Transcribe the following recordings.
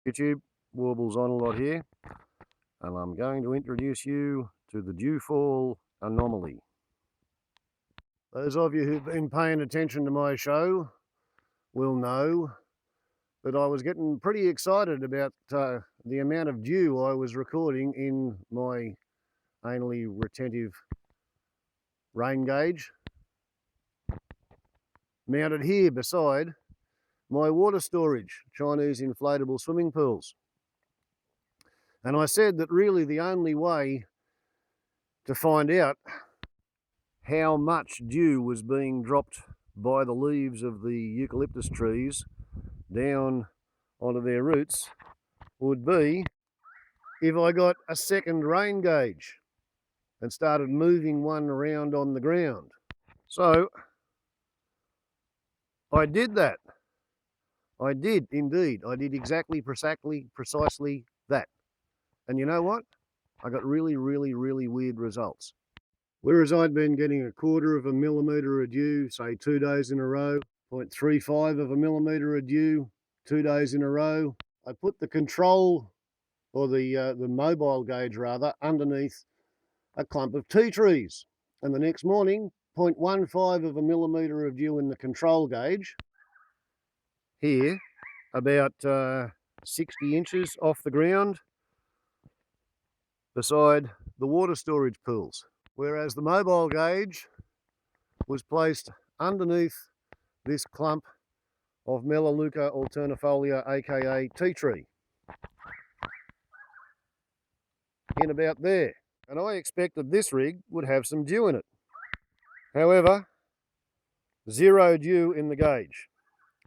YouTube, Warbles on a lot here, and I'm going to introduce you to the Dewfall Anomaly. Those of you who've been paying attention to my show will know that I was getting pretty excited about the amount of dew I was recording in my anally retentive rain gauge, mounted here beside my water storage, Chinese inflatable swimming pools. And I said that really the only way to find out how much dew was being dropped by the leaves of the eucalyptus trees down onto their roots would be if I got a second rain gauge and started moving one around on the ground. So I did that. I did indeed. I did exactly, precisely that. And you know what? I got really weird results. Whereas I'd been getting 1/4 of a millimetre of dew, say 2 days in a row, 0.35 of a millimetre of dew 2 days in a row, I put the control, or the mobile gauge rather, underneath a clump of tea trees. And the next morning, 0.15 of a millimetre of dew in the control gauge, here, about 60 inches off the ground, beside the water storage pools. Whereas the mobile gauge was placed underneath this clump of Melaleuca alternifolia, aka tea tree, in about there. And I expected this rig would have some dew in it. However, zero dew in the gauge.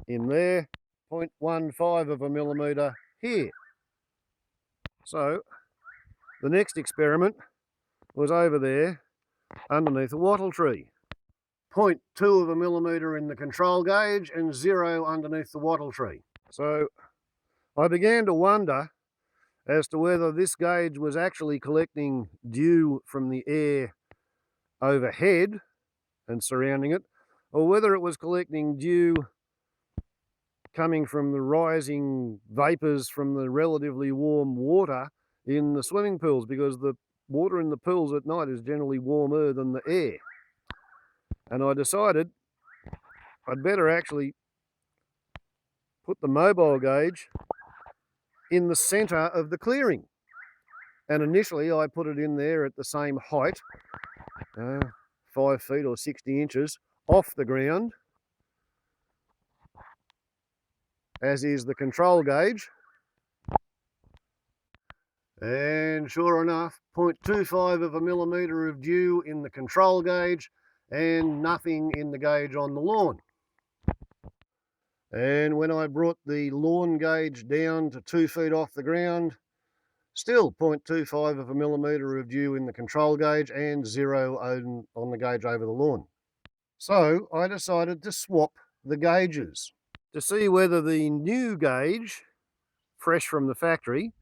In there, 0.15 of a millimetre here. So the next experiment was over there underneath a wattle tree. 0.2 of a millimetre in the control gauge and 0 underneath the wattle tree. So I began to wonder as to whether this gauge was actually collecting dew from the air overhead and surrounding it, or whether it was collecting dew coming from the rising vapours from the relatively warm water in the swimming pools, because the water in the pools at night is generally warmer than the air. And I decided I'd better actually put the mobile gauge in the centre of the clearing. And initially I put it in there at the same height, 5 feet or 60 inches off the ground, as is the control gauge. And sure enough, 0.25 of a millimetre of dew in the control gauge and nothing in the gauge on the lawn. And when I brought the lawn gauge down to 2 feet off the ground, still 0.25 of a millimetre of dew in the control gauge and 0 on the gauge over the lawn. So I decided to swap the gauges to see whether the new gauge, fresh from the factory,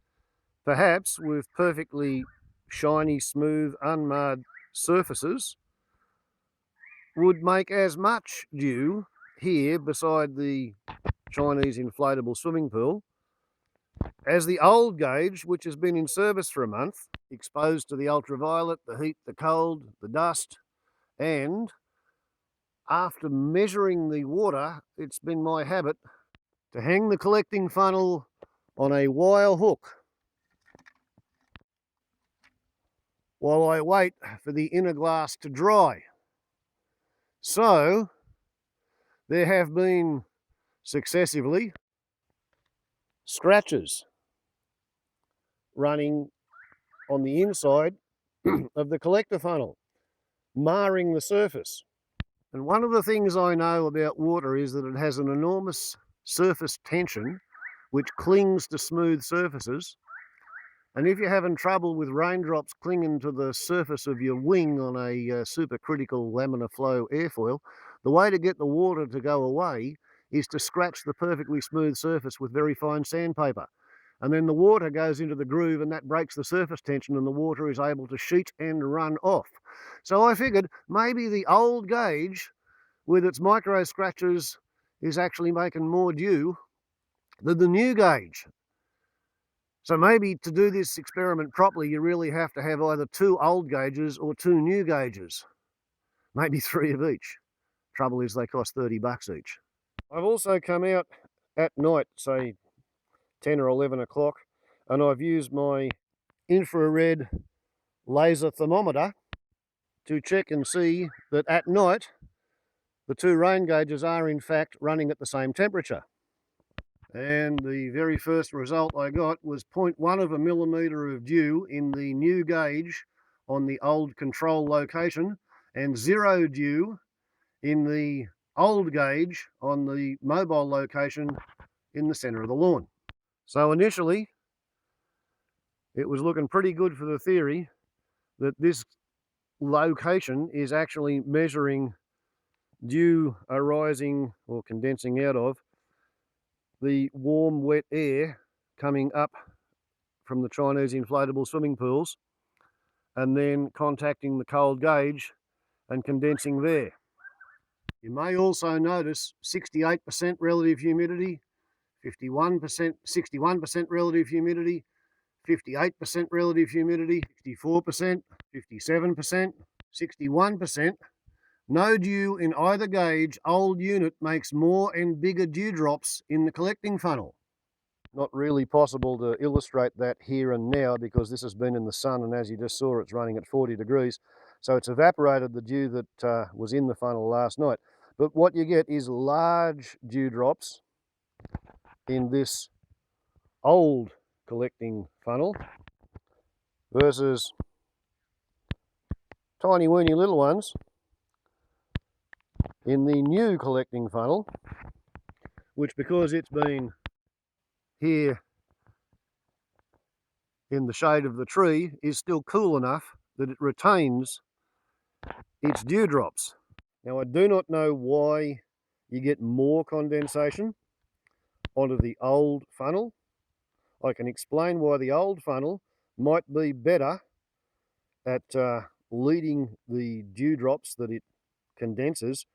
perhaps with perfectly shiny, smooth, unmarred surfaces, would make as much dew here beside the Chinese inflatable swimming pool as the old gauge, which has been in service for a month, exposed to the ultraviolet, the heat, the cold, the dust. And after measuring the water, it's been my habit to hang the collecting funnel on a wire hook while I wait for the inner glass to dry. So there have been successively scratches running on the inside of the collector funnel, marring the surface. And one of the things I know about water is that it has an enormous surface tension which clings to smooth surfaces. And if you're having trouble with raindrops clinging to the surface of your wing on a supercritical laminar flow airfoil, the way to get the water to go away is to scratch the perfectly smooth surface with very fine sandpaper. And then the water goes into the groove and that breaks the surface tension and the water is able to sheet and run off. So I figured maybe the old gauge with its micro scratches is actually making more dew than the new gauge. So maybe to do this experiment properly, you really have to have either 2 old gauges or 2 new gauges. Maybe 3 of each. Trouble is they cost $30 each. I've also come out at night, say 10 or 11 o'clock, and I've used my infrared laser thermometer to check and see that at night the 2 rain gauges are in fact running at the same temperature. And the very first result I got was 0.1 of a millimetre of dew in the new gauge on the old control location, and 0 dew in the old gauge on the mobile location in the centre of the lawn. So initially it was looking pretty good for the theory that this location is actually measuring dew arising or condensing out of the warm wet air coming up from the Chinese inflatable swimming pools and then contacting the cold gauge and condensing there. You may also notice 68% relative humidity, 61% relative humidity, 58% relative humidity, 64%, 57%, 61%. No dew in either gauge. Old unit makes more and bigger dewdrops in the collecting funnel. Not really possible to illustrate that here and now because this has been in the sun, and as you just saw, it's running at 40 degrees. So it's evaporated the dew that was in the funnel last night. But what you get is large dewdrops in this old collecting funnel versus tiny weeny little ones in the new collecting funnel, which, because it's been here in the shade of the tree, is still cool enough that it retains its dewdrops. Now, I do not know why you get more condensation onto the old funnel. I can explain why the old funnel might be better at leading the dewdrops that it condenses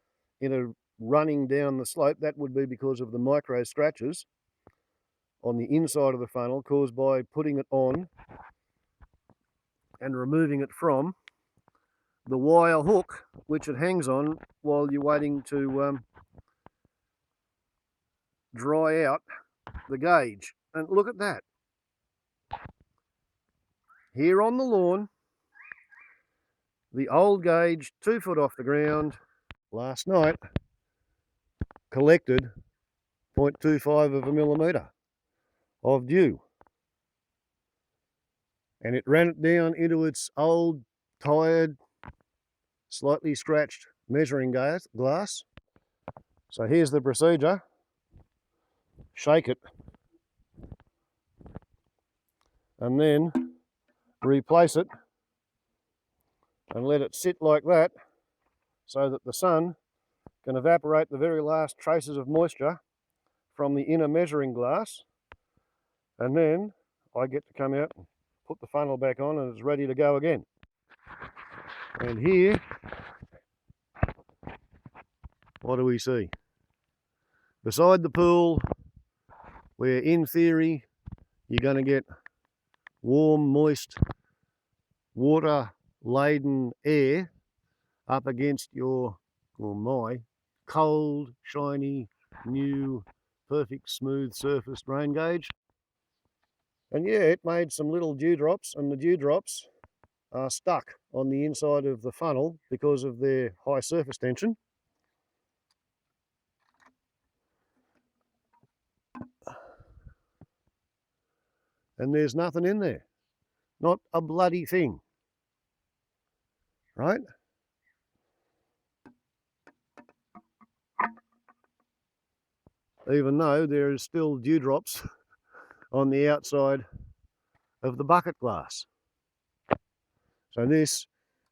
in a running down the slope. That would be because of the micro scratches on the inside of the funnel caused by putting it on and removing it from the wire hook which it hangs on while you're waiting to dry out the gauge. And look at that. Here on the lawn, the old gauge, 2 foot off the ground, last night collected 0.25 of a millimetre of dew. And it ran it down into its old, tired, slightly scratched measuring glass. So here's the procedure. Shake it and then replace it and let it sit like that so that the sun can evaporate the very last traces of moisture from the inner measuring glass, and then I get to come out and put the funnel back on and it's ready to go again. And here, what do we see? Beside the pool, where in theory you're going to get warm, moist, water-laden air up against your, or my, cold, shiny, new, perfect, smooth surfaced rain gauge. And yeah, it made some little dewdrops, and the dewdrops are stuck on the inside of the funnel because of their high surface tension. And there's nothing in there. Not a bloody thing. Right? Even though there is still dewdrops on the outside of the bucket glass. So this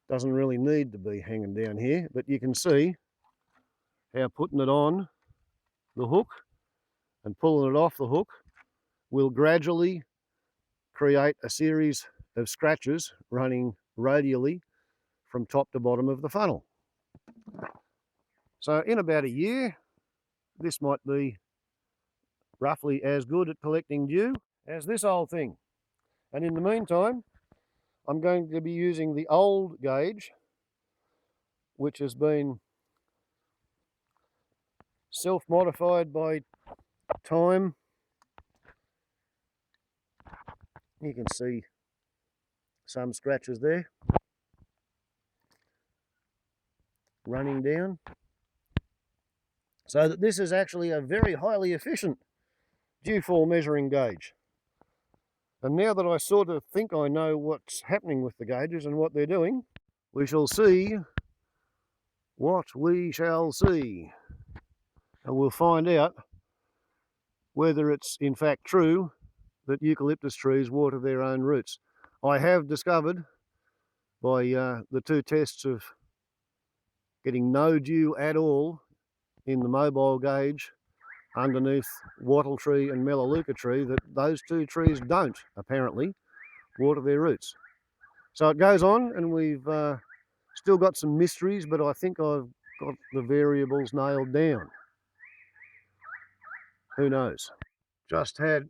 doesn't really need to be hanging down here, but you can see how putting it on the hook and pulling it off the hook will gradually create a series of scratches running radially from top to bottom of the funnel. So in about a year, this might be roughly as good at collecting dew as this old thing. And in the meantime, I'm going to be using the Old Guage, which has been self-modified by time. You can see some scratches there running down. So that this is actually a very highly efficient dewfall measuring gauge. And now that I sort of think I know what's happening with the gauges and what they're doing, we shall see what we shall see. And we'll find out whether it's in fact true that eucalyptus trees water their own roots. I have discovered by the two tests of getting no dew at all in the mobile gauge underneath wattle tree and melaleuca tree that those two trees don't apparently water their roots. So it goes on, and we've still got some mysteries, but I think I've got the variables nailed down. Who knows? Just had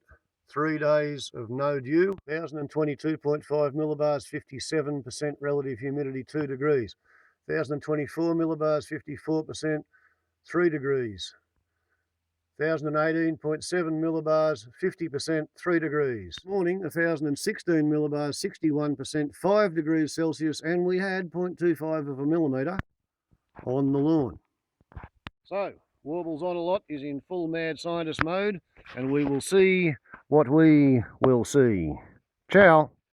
3 days of no dew, 1022.5 millibars, 57% relative humidity, 2 degrees. 1024 millibars, 54%, 3 degrees. 1018.7 millibars, 50%, 3 degrees. Morning, 1016 millibars, 61%, 5 degrees Celsius, and we had 0.25 of a millimetre on the lawn. So, Warbles on a Lot is in full mad scientist mode, and we will see what we will see. Ciao.